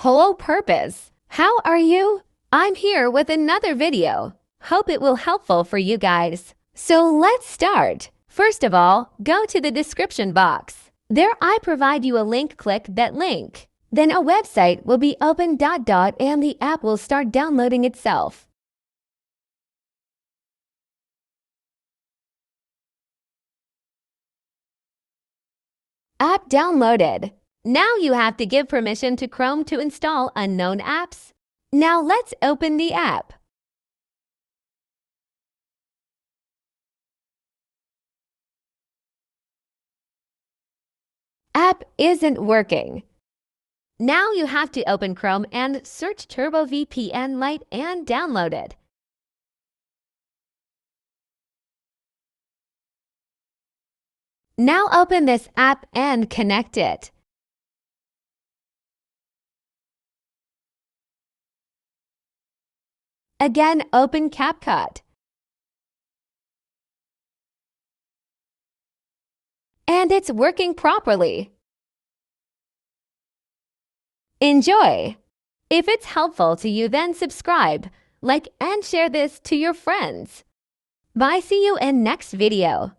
Hello Purpose. How are you? I'm here with another video. Hope it will helpful for you guys. So let's start. First of all, go to the description box. There I provide you a link. Click that link. Then a website will be open and the app will start downloading itself. App downloaded. Now you have to give permission to Chrome to install unknown apps. Now let's open the app. App isn't working. Now you have to open Chrome and search Turbo VPN Lite and download it. Now open this app and connect it. Again, open Capcut. And it's working properly. Enjoy! If it's helpful to you, then subscribe, like and share this to your friends. Bye, see you in next video.